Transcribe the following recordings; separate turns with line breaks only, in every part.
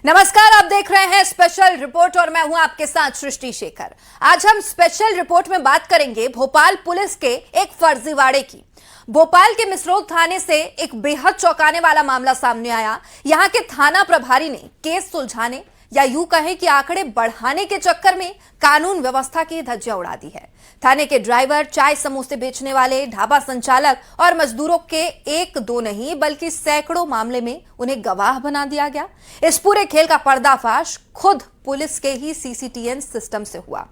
नमस्कार, आप देख रहे हैं स्पेशल रिपोर्ट और मैं हूं आपके साथ सृष्टि शेखर। आज हम स्पेशल रिपोर्ट में बात करेंगे भोपाल पुलिस के एक फर्जीवाड़े की। भोपाल के मिसरोद थाने से एक बेहद चौंकाने वाला मामला सामने आया। यहां के थाना प्रभारी ने केस सुलझाने या यूं कहें कि आंकड़े बढ़ाने के चक्कर में कानून व्यवस्था की धज्जियां उड़ा दी है। थाने के ड्राइवर, चाय समोसे बेचने वाले, ढाबा संचालक और मजदूरों के एक दो नहीं बल्कि सैकड़ों मामले में उन्हें गवाह बना दिया गया। इस पूरे खेल का पर्दाफाश खुद पुलिस के ही सीसीटीएन सिस्टम से हुआ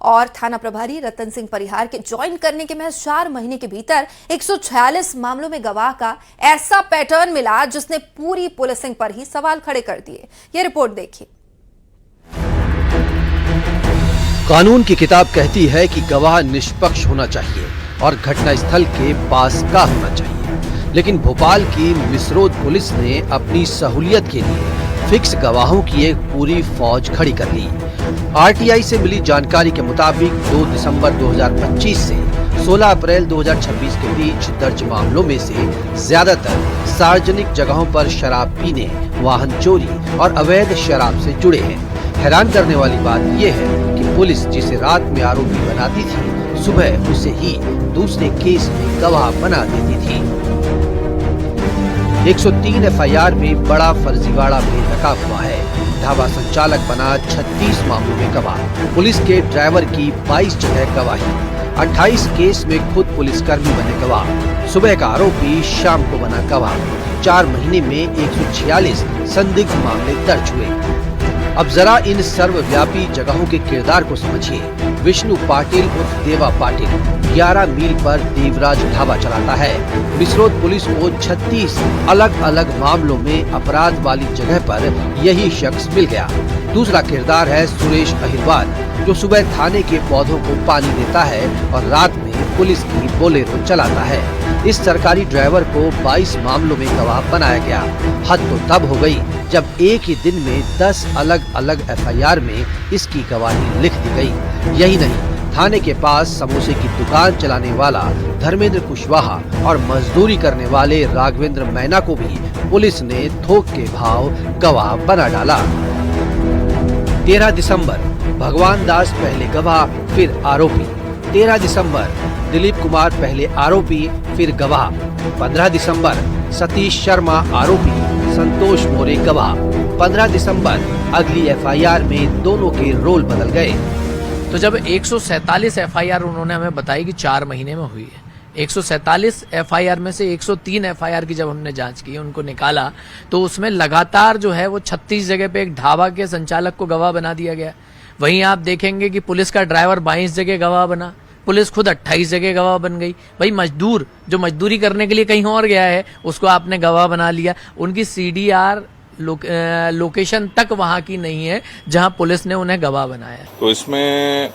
और थाना प्रभारी रतन सिंह परिहार के ज्वाइन करने के महज 4 महीने के भीतर 146 मामलों में गवाह का ऐसा पैटर्न मिला जिसने पूरी पुलिसिंग पर ही सवाल खड़े कर दिए। ये रिपोर्ट देखिए।
कानून की किताब कहती है कि गवाह निष्पक्ष होना चाहिए और घटनास्थल के पास का होना चाहिए, लेकिन भोपाल की मिसरोद पुलिस ने अपनी सहूलियत के लिए फिक्स गवाहों की एक पूरी फौज खड़ी कर ली। आरटीआई से मिली जानकारी के मुताबिक 2 दिसंबर 2025 से 16 अप्रैल 2026 के बीच दर्ज मामलों में से ज्यादातर सार्वजनिक जगहों पर शराब पीने, वाहन चोरी और अवैध शराब से जुड़े हैं। हैरान करने वाली बात यह है कि पुलिस जिसे रात में आरोपी बनाती थी, सुबह उसे ही दूसरे केस में गवाह बना देती थी। 103 एफआईआर में बड़ा फर्जीवाड़ा बेनकाब हुआ है। ढाबा संचालक बना 36 मामलों में गवाह, पुलिस के ड्राइवर की 22 जगह गवाही, 28 केस में खुद पुलिसकर्मी बने गवाह, सुबह का आरोपी शाम को बना गवाह। 4 महीने में 146 संदिग्ध मामले दर्ज हुए। अब जरा इन सर्वव्यापी जगहों के किरदार को समझिए। विष्णु पाटिल उर्फ देवा पाटिल 11 मील पर देवराज ढाबा चलाता है। मिसरोद पुलिस को 36 अलग अलग मामलों में अपराध वाली जगह पर यही शख्स मिल गया। दूसरा किरदार है सुरेश अहिरवार, जो सुबह थाने के पौधों को पानी देता है और रात में पुलिस की बोलेरो चलाता है। इस सरकारी ड्राइवर को 22 मामलों में गवाह बनाया गया। हद तो तब हो गई जब एक ही दिन में 10 अलग अलग एफआईआर में इसकी गवाही लिख दी गई। यही नहीं, थाने के पास समोसे की दुकान चलाने वाला धर्मेंद्र कुशवाहा और मजदूरी करने वाले राघवेंद्र मैना को भी पुलिस ने थोक के भाव गवाह बना डाला। 13 दिसंबर भगवान दास पहले गवाह फिर आरोपी। 13 दिसंबर दिलीप कुमार पहले आरोपी फिर गवाह। 15 दिसंबर सतीश शर्मा आरोपी, संतोष मोरे गवाह। 15 दिसंबर अगली एफआईआर में दोनों के रोल बदल गए।
तो जब 147 एफआईआर उन्होंने हमें बताई कि 4 महीने में हुई है, 147 एफआईआर में से 103 एफआईआर की जब हमने जांच की, उनको निकाला तो उसमें लगातार जो है वो 36 जगह पे एक ढाबा के संचालक को गवाह बना दिया गया। वहीं आप देखेंगे कि पुलिस का ड्राइवर 22 जगह गवाह बना, पुलिस खुद 28 जगह गवाह बन गई। भाई मजदूर जो मजदूरी करने के लिए कहीं और गया है उसको आपने गवाह बना लिया। उनकी सीडीआर लोकेशन तक वहां की नहीं है जहां पुलिस ने उन्हें गवाह बनाया।
तो इसमें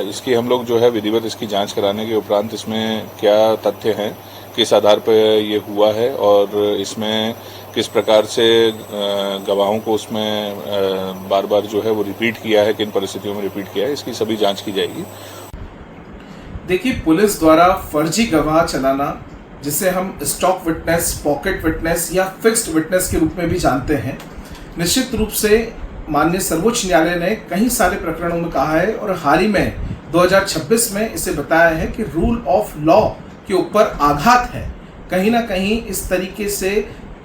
इसकी हम लोग जो है विधिवत इसकी जांच कराने के उपरांत इसमें क्या तथ्य हैं, किस आधार पर ये हुआ है और इसमें किस प्रकार से गवाहों को उसमें बार बार जो है वो रिपीट किया है, किन परिस्थितियों में रिपीट किया है, इसकी सभी जांच की जाएगी।
देखिए, पुलिस द्वारा फर्जी गवाह चलाना, जिसे हम स्टॉक विटनेस, पॉकेट विटनेस या फिक्स्ड विटनेस के रूप में भी जानते हैं, निश्चित रूप से माननीय सर्वोच्च न्यायालय ने कई सारे प्रकरणों में कहा है और हाल ही में 2026 में इसे बताया है कि रूल ऑफ लॉ के ऊपर आघात है। कहीं ना कहीं इस तरीके से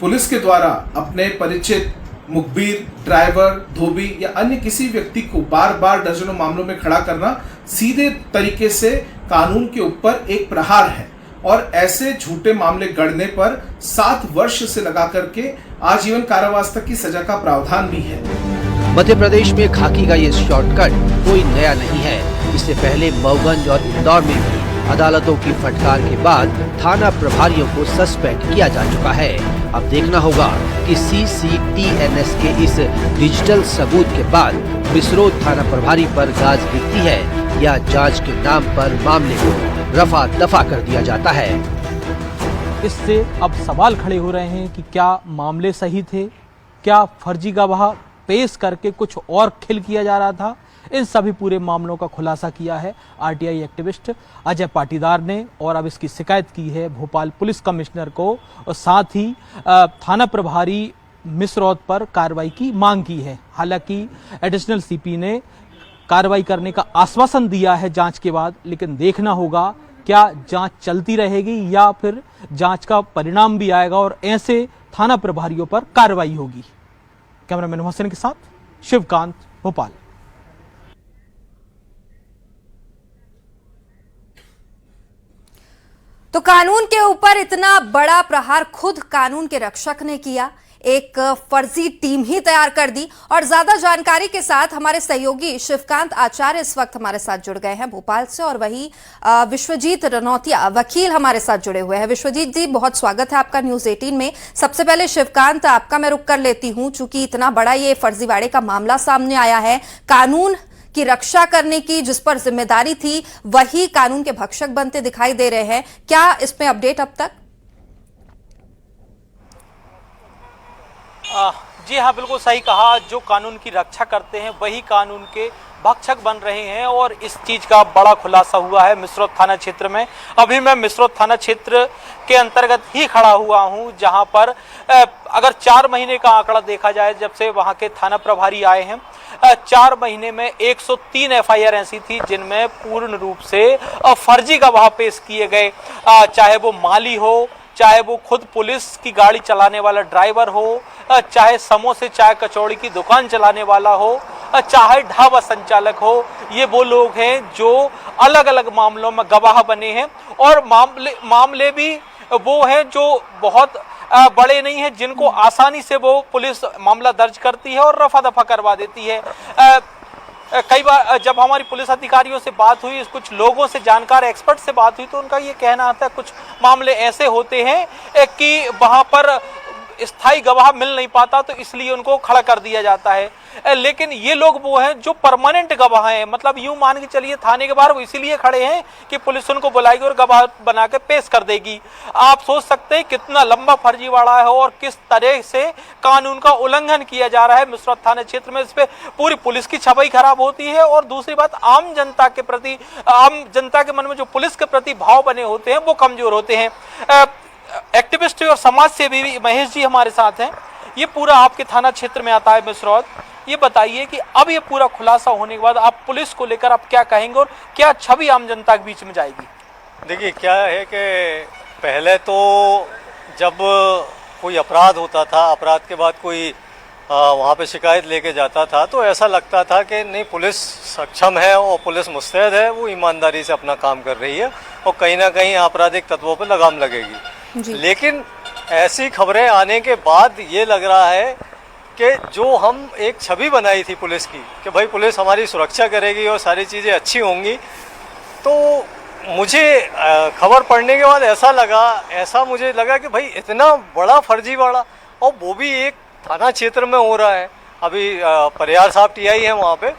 पुलिस के द्वारा अपने परिचित मुखबिर, ड्राइवर, धोबी या अन्य किसी व्यक्ति को बार बार दर्जनों मामलों में खड़ा करना सीधे तरीके से कानून के ऊपर एक प्रहार है और ऐसे झूठे मामले गढ़ने पर 7 वर्ष से लगा करके आजीवन कारावास तक की सजा का प्रावधान भी है।
मध्य प्रदेश में खाकी का ये शॉर्टकट कोई नया नहीं है। इससे पहले मऊगंज और इंदौर में भी अदालतों की फटकार के बाद थाना प्रभारियों को सस्पेंड किया जा चुका है। अब देखना होगा कि सीसीटीएनएस के इस डिजिटल सबूत के बाद मिसरोद थाना प्रभारी पर गाज गिरती है या जांच के नाम पर मामले को रफा दफा कर दिया जाता है।
इससे अब सवाल खड़े हो रहे हैं कि क्या मामले सही थे, क्या फर्जी गवाह पेश करके कुछ और खिल किया जा रहा था। इन सभी पूरे मामलों का खुलासा किया है आरटीआई एक्टिविस्ट अजय पाटीदार ने और अब इसकी शिकायत की है भोपाल पुलिस कमिश्नर को और साथ ही थाना प्रभारी मिसरौद पर कार्रवाई की मांग की है। हालांकि एडिशनल सीपी ने कार्रवाई करने का आश्वासन दिया है जांच के बाद, लेकिन देखना होगा क्या जांच चलती रहेगी या फिर जांच का परिणाम भी आएगा और ऐसे थाना प्रभारियों पर कार्रवाई होगी। कैमरामैन मोहसिन के साथ शिवकांत, भोपाल।
तो कानून के ऊपर इतना बड़ा प्रहार खुद कानून के रक्षक ने किया, एक फर्जी टीम ही तैयार कर दी। और ज्यादा जानकारी के साथ हमारे सहयोगी शिवकांत आचार्य इस वक्त हमारे साथ जुड़ गए हैं भोपाल से, और वही विश्वजीत रनौतिया वकील हमारे साथ जुड़े हुए हैं। विश्वजीत जी, बहुत स्वागत है आपका न्यूज 18 में। सबसे पहले शिवकांत, आपका मैं रुक कर लेती हूं, चूंकि इतना बड़ा ये फर्जीवाड़े का मामला सामने आया है, कानून की रक्षा करने की जिस पर जिम्मेदारी थी वही कानून के भक्षक बनते दिखाई दे रहे हैं। क्या इसमें अपडेट अब तक?
जी हाँ, बिल्कुल सही कहा। जो कानून की रक्षा करते हैं वही कानून के भक्षक बन रहे हैं, और इस चीज का बड़ा खुलासा हुआ है मिसरौद थाना क्षेत्र में। अभी मैं मिसरौद थाना क्षेत्र के अंतर्गत ही खड़ा हुआ हूं, जहां पर अगर 4 महीने का आंकड़ा देखा जाए जब से वहां के थाना प्रभारी आए हैं, 4 महीने में 103 एफआईआर ऐसी थी जिनमें पूर्ण रूप से फर्जी गवाह पेश किए गए। चाहे वो माली हो, चाहे वो खुद पुलिस की गाड़ी चलाने वाला ड्राइवर हो, चाहे समोसे चाय कचौड़ी की दुकान चलाने वाला हो, चाहे ढाबा संचालक हो, ये वो लोग हैं जो अलग अलग मामलों में गवाह बने हैं। और मामले भी वो हैं जो बहुत बड़े नहीं हैं, जिनको आसानी से वो पुलिस मामला दर्ज करती है और रफा दफा करवा देती है। कई बार जब हमारी पुलिस अधिकारियों से बात हुई, कुछ लोगों से, जानकार एक्सपर्ट से बात हुई, तो उनका ये कहना आता है कुछ मामले ऐसे होते हैं कि वहां पर स्थायी गवाह मिल नहीं पाता, तो इसलिए उनको खड़ा कर दिया जाता है। लेकिन ये लोग वो हैं जो परमानेंट गवाह हैं, मतलब यूं मान के चलिए थाने के बाहर वो इसीलिए खड़े हैं कि पुलिस उनको बुलाएगी और गवाह बना के पेश कर देगी। आप सोच सकते हैं कितना लंबा फर्जीवाड़ा है और किस तरह से कानून का उल्लंघन किया जा रहा है मिसरौद थाना क्षेत्र में। इस पे पूरी पुलिस की छवि खराब होती है, और दूसरी बात, आम जनता के प्रति, आम जनता के मन में जो पुलिस के प्रति भाव बने होते हैं वो कमजोर होते हैं। एक्टिविस्ट और समाज सेवी महेश जी हमारे साथ हैं। ये पूरा आपके थाना क्षेत्र में आता है मिसरौद। ये बताइए कि अब ये पूरा खुलासा होने के बाद आप पुलिस को लेकर आप क्या कहेंगे और क्या छवि आम जनता के बीच में जाएगी?
देखिए, क्या है कि पहले तो जब कोई अपराध होता था, अपराध के बाद कोई वहाँ पे शिकायत लेके जाता था, तो ऐसा लगता था कि नहीं, पुलिस सक्षम है और पुलिस मुस्तैद है, वो ईमानदारी से अपना काम कर रही है और कहीं ना कहीं आपराधिक तत्वों पर लगाम लगेगी। लेकिन ऐसी खबरें आने के बाद ये लग रहा है कि जो हम एक छवि बनाई थी पुलिस की कि भाई पुलिस हमारी सुरक्षा करेगी और सारी चीज़ें अच्छी होंगी, तो मुझे खबर पढ़ने के बाद ऐसा मुझे लगा कि भाई इतना बड़ा फर्जीवाड़ा, और वो भी एक थाना क्षेत्र में हो रहा है। अभी परियार साहब टीआई हैं वहाँ पे,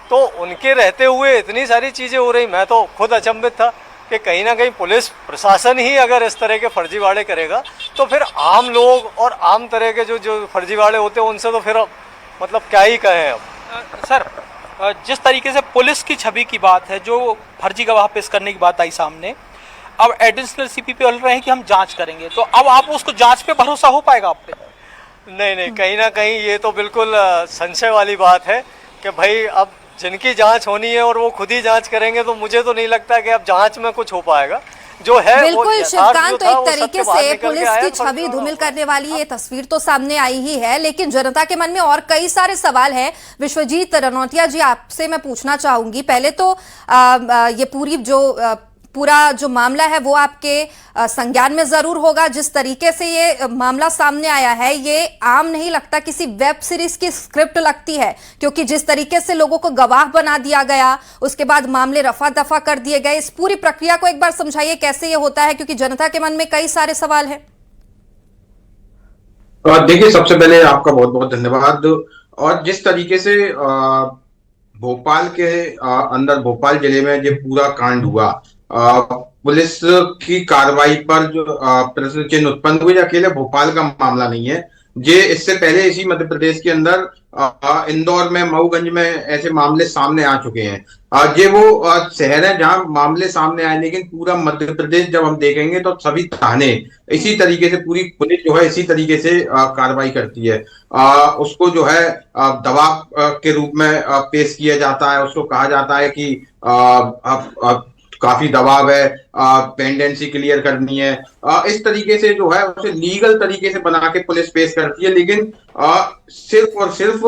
तो उनके रहते हुए इतनी सारी चीज़ें हो रही। मैं तो खुद अचंभित था कि कहीं ना कहीं पुलिस प्रशासन ही अगर इस तरह के फर्जीवाड़े करेगा तो फिर आम लोग और आम तरह के जो फर्जीवाड़े होते हैं उनसे तो फिर मतलब क्या ही कहें। अब
सर, जिस तरीके से पुलिस की छवि की बात है, जो फर्जी गवाह पेश करने की बात आई सामने, अब एडिशनल सीपी पे बोल रहे हैं कि हम जांच करेंगे, तो अब आप उसको जांच पे भरोसा हो पाएगा आप पे?
नहीं, कहीं ना कहीं ये तो बिल्कुल संशय वाली बात है कि भाई अब जिनकी जांच होनी है और वो खुद ही जांच करेंगे, तो मुझे तो नहीं लगता कि अब जांच में कुछ हो पाएगा। जो है
बिल्कुल शिवकांत, तो एक तरीके से पुलिस की छवि धूमिल करने वाली ये तस्वीर तो सामने आई ही है, लेकिन जनता के मन में और कई सारे सवाल हैं। विश्वजीत रनौतिया जी, आपसे मैं पूछना चाहूंगी, पहले तो ये पूरा जो मामला है वो आपके संज्ञान में जरूर होगा। जिस तरीके से ये मामला सामने आया है, ये आम नहीं लगता, किसी वेब सीरीज की स्क्रिप्ट लगती है, क्योंकि जिस तरीके से लोगों को गवाह बना दिया गया, उसके बाद मामले रफा दफा कर दिए गए। इस पूरी प्रक्रिया को एक बार समझाइए कैसे ये होता है, क्योंकि जनता के मन में कई सारे सवाल हैं।
देखिए, सबसे पहले आपका बहुत बहुत धन्यवाद। और जिस तरीके से भोपाल के अंदर, भोपाल जिले में जो पूरा कांड हुआ, पुलिस की कार्रवाई पर जो प्रश्न चिन्ह उत्पन्न हुए, अकेले भोपाल का मामला नहीं है। ये इससे पहले इसी मध्य प्रदेश के अंदर इंदौर में, मऊगंज में ऐसे मामले सामने आ चुके हैं। ये वो शहर है जहां मामले सामने आए, लेकिन पूरा मध्य प्रदेश जब हम देखेंगे तो सभी थाने इसी तरीके से, पूरी पुलिस जो है इसी तरीके से कार्रवाई करती है। उसको जो है दबाव के रूप में पेश किया जाता है। उसको कहा जाता है कि काफी दबाव है, पेंडेंसी क्लियर करनी है। इस तरीके से जो है उसे लीगल तरीके से बना के पुलिस पेश करती है, लेकिन सिर्फ और सिर्फ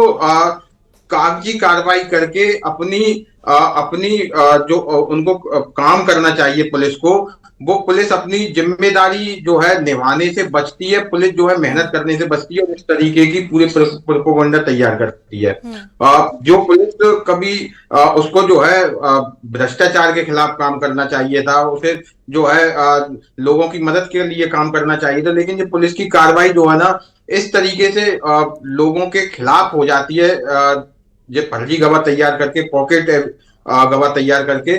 कागजी कार्रवाई करके अपनी जो उनको काम करना चाहिए पुलिस को, वो पुलिस अपनी जिम्मेदारी जो है निभाने से बचती है। पुलिस जो है मेहनत करने से बचती है और इस तरीके की पूरे प्रोपेगेंडा तैयार करती है। जो पुलिस कभी उसको जो है भ्रष्टाचार के खिलाफ काम करना चाहिए था, उसे जो है लोगों की मदद के लिए काम करना चाहिए था, लेकिन ये पुलिस की कार्रवाई जो है ना इस तरीके से लोगों के खिलाफ हो जाती है। ये फर्जी गवाह तैयार करके, पॉकेट गवाह तैयार करके,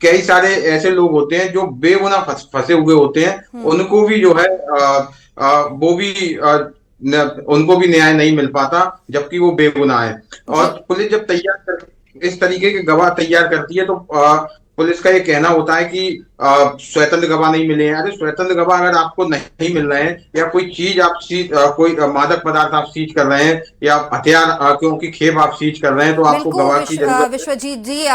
कई सारे ऐसे लोग होते हैं जो बेगुनाह फंसे हुए होते हैं, उनको भी जो है वो भी उनको भी न्याय नहीं मिल पाता, जबकि वो बेगुनाह है। और पुलिस जब इस तरीके के गवाह तैयार करती है तो पुलिस का ये कहना होता है कि स्वतंत्र गवाह नहीं मिले हैं। अरे स्वतंत्र गवाह अगर आपको नहीं मिल रहे हैं, या कोई चीज आप कोई मादक पदार्थ आप सीज कर रहे हैं, या हथियार क्योंकि खेप आप सीज कर रहे हैं, तो आपको गवाह की जरूरत।
विश्वजीत जी,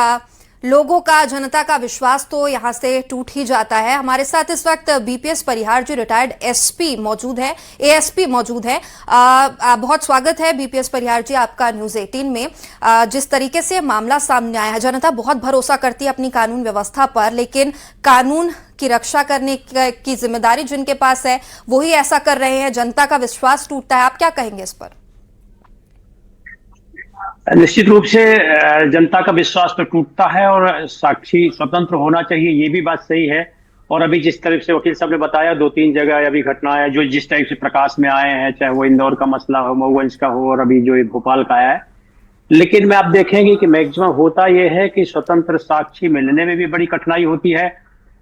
लोगों का, जनता का विश्वास तो यहाँ से टूट ही जाता है। हमारे साथ इस वक्त बीपीएस परिहार जी रिटायर्ड एसपी मौजूद है, एएसपी मौजूद है। बहुत स्वागत है बीपीएस परिहार जी आपका न्यूज़ 18 में। जिस तरीके से मामला सामने आया है, जनता बहुत भरोसा करती है अपनी कानून व्यवस्था पर, लेकिन कानून की रक्षा करने की जिम्मेदारी जिनके पास है वही ऐसा कर रहे हैं, जनता का विश्वास टूटता है। आप क्या कहेंगे इस पर?
निश्चित रूप से जनता का विश्वास तो टूटता है, और साक्षी स्वतंत्र होना चाहिए, ये भी बात सही है। और अभी जिस तरह से वकील साहब ने बताया, 2-3 जगह अभी घटनाएं जो जिस टाइप से प्रकाश में आए हैं, चाहे वो इंदौर का मसला हो, मऊगंज का हो, और अभी जो भोपाल का आया है। लेकिन मैं आप देखेंगे कि मैक्सिमम होता यह है कि स्वतंत्र साक्षी मिलने में भी बड़ी कठिनाई होती है।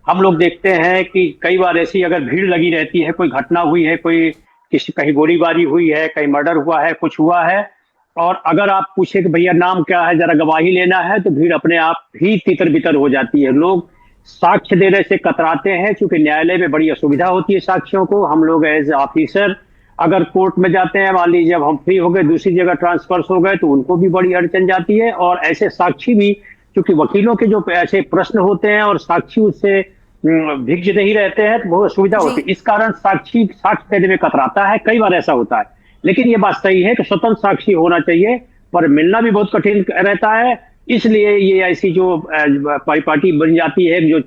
हम लोग देखते हैं कि कई बार ऐसी अगर भीड़ लगी रहती है, कोई घटना हुई है, कोई कहीं गोलीबारी हुई है, कहीं मर्डर हुआ है, कुछ हुआ है, और अगर आप पूछे कि भैया नाम क्या है, जरा गवाही लेना है, तो भीड़ अपने आप ही तितर बितर हो जाती है। लोग साक्ष्य देने से कतराते हैं, क्योंकि न्यायालय में बड़ी असुविधा होती है साक्ष्यों को। हम लोग एज ऑफिसर अगर कोर्ट में जाते हैं, मान लीजिए जब हम फ्री हो गए, दूसरी जगह ट्रांसफर हो गए, तो उनको भी बड़ी अड़चन जाती है। और ऐसे साक्षी भी, क्योंकि वकीलों के जो ऐसे प्रश्न होते हैं और साक्षी उससे भिज्ज नहीं रहते हैं, तो बहुत असुविधा होती है। इस कारण साक्षी साक्ष्य देने में कतराता है, कई बार ऐसा होता है। लेकिन ये बात सही है कि स्वतंत्र साक्षी होना चाहिए, पर मिलना भी बहुत कठिन रहता है। इसलिए ये ऐसी जो पार्टी बन जाती है, जो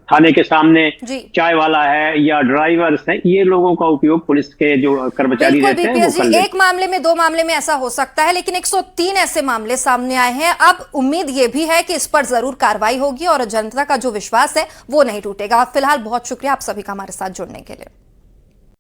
थाने के सामने चाय वाला है या ड्राइवर्स है, ये लोगों का उपयोग पुलिस के जो कर्मचारी रहते हैं वो कर लेते हैं।
एक मामले में, 2 मामले में ऐसा हो सकता है, लेकिन 103 ऐसे मामले सामने आए हैं। अब उम्मीद ये भी है कि इस पर जरूर कार्रवाई होगी और जनता का जो विश्वास है वो नहीं टूटेगा। फिलहाल बहुत शुक्रिया आप सभी का हमारे साथ जुड़ने के लिए।